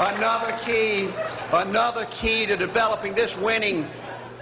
Another key to developing this winning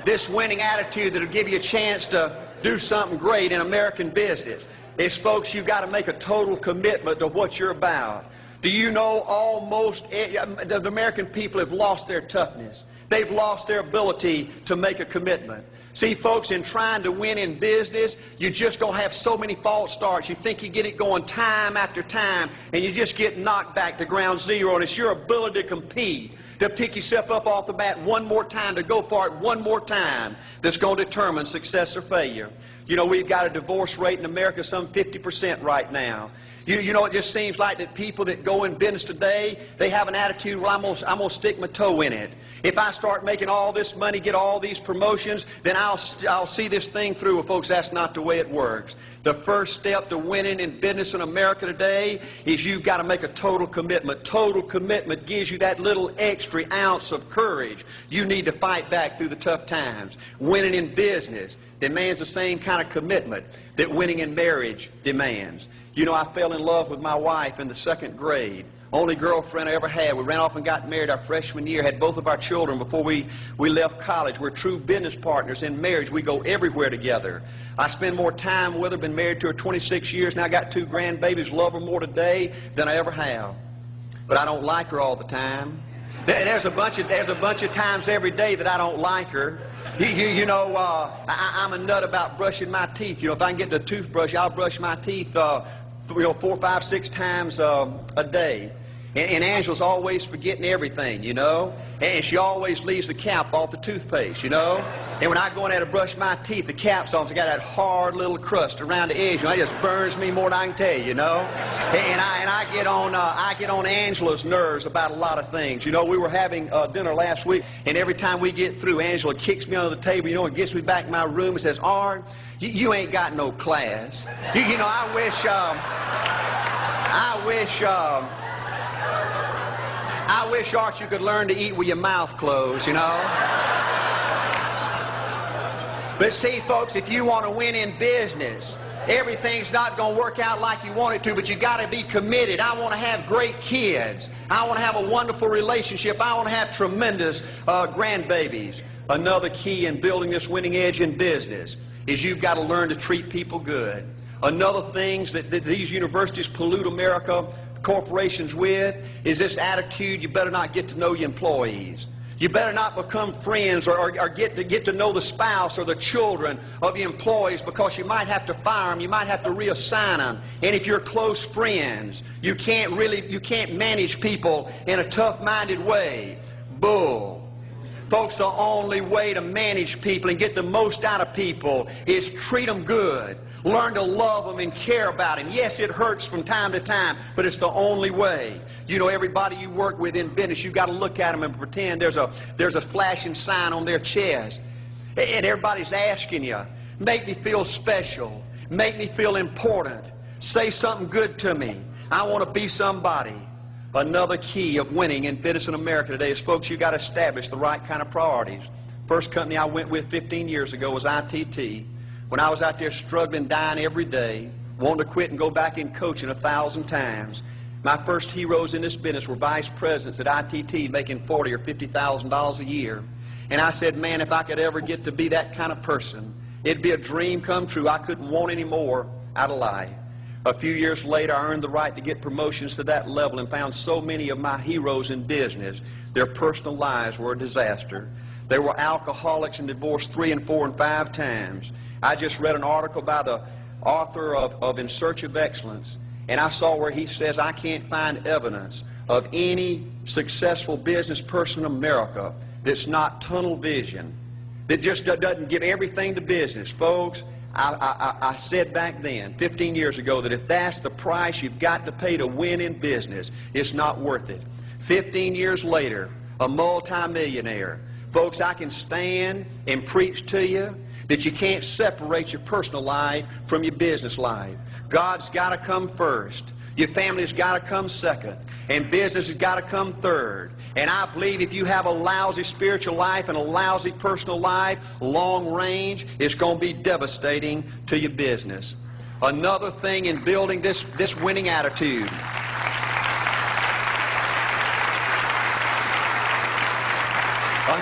attitude that'll give you a chance to do something great in American business is, folks, you've got to make a total commitment to what you're about. Do you know the American people have lost their toughness? They've lost their ability to make a commitment. See, folks, in trying to win in business, you're just going to have so many false starts. You think you get it going time after time, and you just get knocked back to ground zero, and it's your ability to compete, to pick yourself up off the bat one more time, to go for it one more time, that's going to determine success or failure. You know, we've got a divorce rate in America some 50% right now. You know, it just seems like that people that go in business today, they have an attitude, well, I'm going to stick my toe in it. If I start making all this money, get all these promotions, then I'll see this thing through. Well, folks, that's not the way it works. The first step to winning in business in America today is you've got to make a total commitment. Total commitment gives you that little extra ounce of courage you need to fight back through the tough times. Winning in business demands the same kind of commitment that winning in marriage demands. You know, I fell in love with my wife in the 2nd grade. Only girlfriend I ever had. We ran off and got married our freshman year, had both of our children before we left college. We're true business partners in marriage. We go everywhere together. I spend more time with her, been married to her 26 years, now I got 2 grandbabies, love her more today than I ever have. But I don't like her all the time. There's a bunch of times every day that I don't like her. You know, I'm a nut about brushing my teeth. You know, if I can get the toothbrush, I'll brush my teeth 4, 5, 6 times a day. And Angela's always forgetting everything, you know. And she always leaves the cap off the toothpaste, you know. And when I go in there to brush my teeth, the cap's on, so I got that hard little crust around the edge. You know, it just burns me more than I can tell you, you know. And I get on Angela's nerves about a lot of things. You know, we were having dinner last week, and every time we get through, Angela kicks me under the table, you know, and gets me back in my room and says, "Art, you ain't got no class." You know, I wish, Art, you could learn to eat with your mouth closed, you know. But see, folks, if you want to win in business, everything's not going to work out like you want it to, but you got to be committed. I want to have great kids. I want to have a wonderful relationship. I want to have tremendous grandbabies. Another key in building this winning edge in business is you've got to learn to treat people good. Another thing that these universities pollute America, corporations with, is this attitude, you better not get to know your employees. You better not become friends or get to know the spouse or the children of the employees, because you might have to fire them, you might have to reassign them. And if you're close friends, you can't manage people in a tough-minded way. Bull. Folks, the only way to manage people and get the most out of people is treat them good. Learn to love them and care about them. Yes, it hurts from time to time, but it's the only way. You know, everybody you work with in business, you've got to look at them and pretend there's a flashing sign on their chest. And everybody's asking you, make me feel special. Make me feel important. Say something good to me. I want to be somebody. Another key of winning in business in America today is, folks, you've got to establish the right kind of priorities. First company I went with 15 years ago was ITT. When I was out there struggling, dying every day, wanting to quit and go back in coaching 1,000 times, my first heroes in this business were vice presidents at ITT making $40,000 or $50,000 a year. And I said, man, if I could ever get to be that kind of person, it'd be a dream come true. I couldn't want any more out of life. A few years later, I earned the right to get promotions to that level and found so many of my heroes in business, their personal lives were a disaster. They were alcoholics and divorced 3 and 4 and 5 times. I just read an article by the author of In Search of Excellence, and I saw where he says, I can't find evidence of any successful business person in America that's not tunnel vision, that just doesn't give everything to business. Folks, I said back then, 15 years ago, that if that's the price you've got to pay to win in business, it's not worth it. 15 years later, a multimillionaire. Folks, I can stand and preach to you that you can't separate your personal life from your business life. God's got to come first. Your family's got to come second. And business has got to come third. And I believe if you have a lousy spiritual life and a lousy personal life, long range, it's going to be devastating to your business. Another thing in building this winning attitude.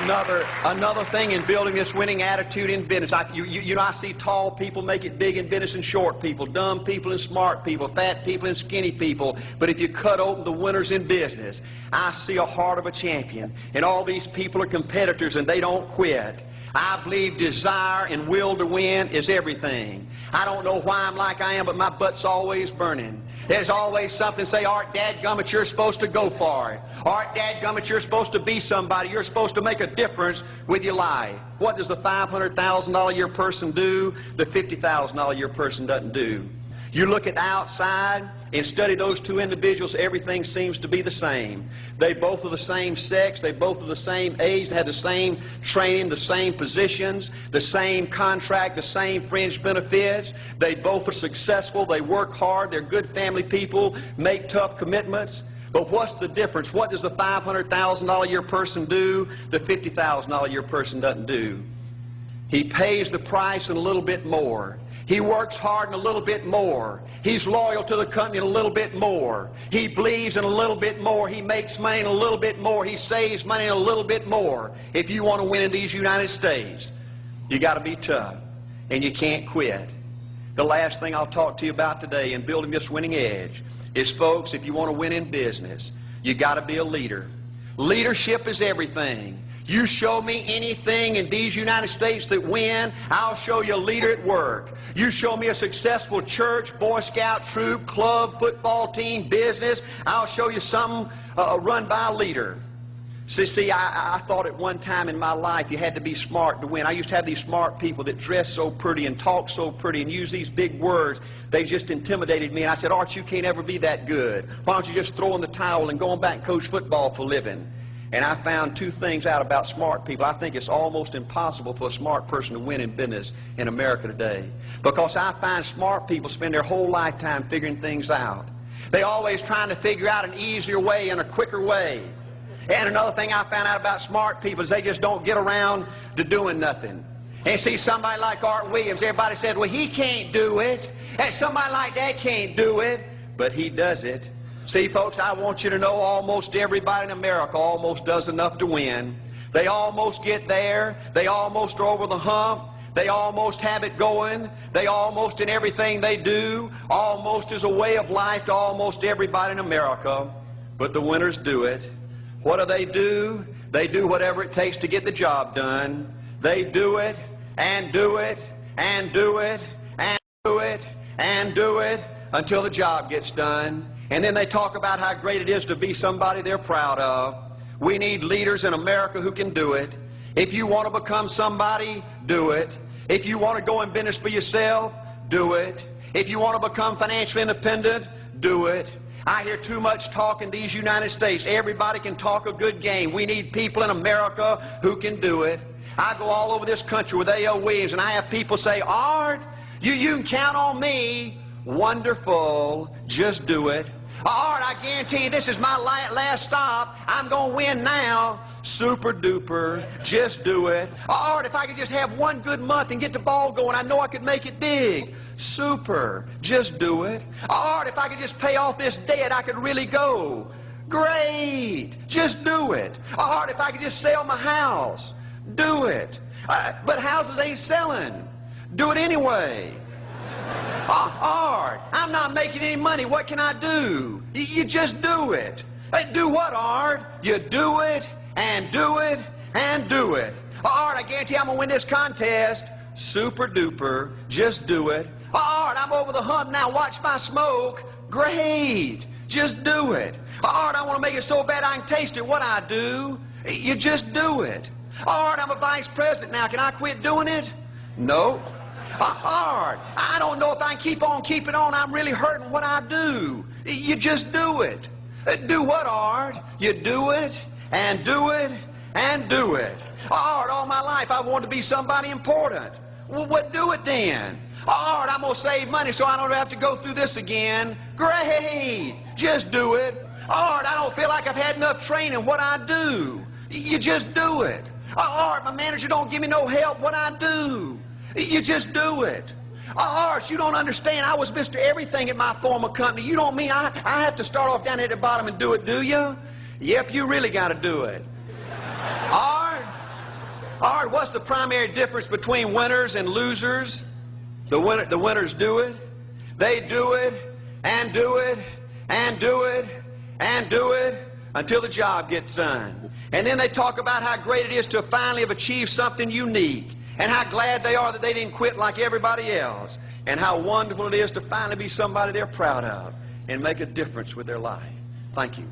Another thing in building this winning attitude in business, I see tall people make it big in business and short people, dumb people and smart people, fat people and skinny people. But if you cut open the winners in business, I see a heart of a champion. And all these people are competitors and they don't quit. I believe desire and will to win is everything. I don't know why I'm like I am, but my butt's always burning. There's always something say, Art, dadgummit, you're supposed to go for it. Art, dadgummit, you're supposed to be somebody. You're supposed to make a difference with your life. What does the $500,000 a year person do? The $50,000 a year person doesn't do. You look at the outside and study those two individuals, everything seems to be the same. They both are the same sex, they both are the same age, they have the same training, the same positions, the same contract, the same fringe benefits. They both are successful, they work hard, they're good family people, make tough commitments. But what's the difference? What does the $500,000 a year person do? The $50,000 a year person doesn't do. He pays the price and a little bit more. He works hard and a little bit more. He's loyal to the company and a little bit more. He believes in a little bit more. He makes money and a little bit more. He saves money and a little bit more. If you want to win in these United States, you got to be tough and you can't quit. The last thing I'll talk to you about today in building this winning edge is, folks, if you want to win in business, you got to be a leader. Leadership is everything. You show me anything in these United States that win, I'll show you a leader at work. You show me a successful church, Boy Scout troop, club, football team, business, I'll show you something run by a leader. See, I thought at one time in my life you had to be smart to win. I used to have these smart people that dress so pretty and talk so pretty and use these big words. They just intimidated me. And I said, Art, you can't ever be that good. Why don't you just throw in the towel and go on back and coach football for a living? And I found two things out about smart people. I think it's almost impossible for a smart person to win in business in America today. Because I find smart people spend their whole lifetime figuring things out. They're always trying to figure out an easier way and a quicker way. And another thing I found out about smart people is they just don't get around to doing nothing. And see, somebody like Art Williams, everybody said, well, he can't do it. And somebody like that can't do it. But he does it. See, folks, I want you to know almost everybody in America almost does enough to win. They almost get there. They almost are over the hump. They almost have it going. They almost, in everything they do, almost is a way of life to almost everybody in America. But the winners do it. What do? They do whatever it takes to get the job done. They do it and do it and do it and do it and do it until the job gets done. And then they talk about how great it is to be somebody they're proud of. We need leaders in America who can do it. If you want to become somebody, do it. If you want to go in business for yourself, do it. If you want to become financially independent, do it. I hear too much talk in these United States. Everybody can talk a good game. We need people in America who can do it. I go all over this country with A.L. Williams, and I have people say, Art, you can count on me. Wonderful. Just do it. Art, I guarantee you this is my last stop. I'm going to win now. Super duper. Just do it. Art, if I could just have one good month and get the ball going, I know I could make it big. Super. Just do it. Art, if I could just pay off this debt, I could really go. Great. Just do it. Art, if I could just sell my house. Do it. But houses ain't selling. Do it anyway. Art, I'm not making any money. What can I do? You just do it. Do what, Art? You do it and do it and do it. Art, I guarantee I'm going to win this contest. Super duper. Just do it. Art, I'm over the hump now. Watch my smoke. Great. Just do it. Art, I want to make it so bad I can taste it. What I do? You just do it. Art, I'm a vice president now. Can I quit doing it? No. Art, I don't know if I can keep on keeping on. I'm really hurting. What I do? You just do it. Do what, Art? You do it and do it and do it. Art, all my life I wanted to be somebody important. Well, what do it then? Art, I'm going to save money so I don't have to go through this again. Great. Just do it. Art, I don't feel like I've had enough training. What I do? You just do it. Art, my manager don't give me no help. What I do? You just do it. Art, you don't understand. I was Mr. Everything at my former company. You don't mean I have to start off down here at the bottom and do it, do you? Yep, you really got to do it. Art, All right, what's the primary difference between winners and losers? The winners do it. They do it and do it and do it and do it until the job gets done. And then they talk about how great it is to finally have achieved something unique, and how glad they are that they didn't quit like everybody else, and how wonderful it is to finally be somebody they're proud of and make a difference with their life. Thank you.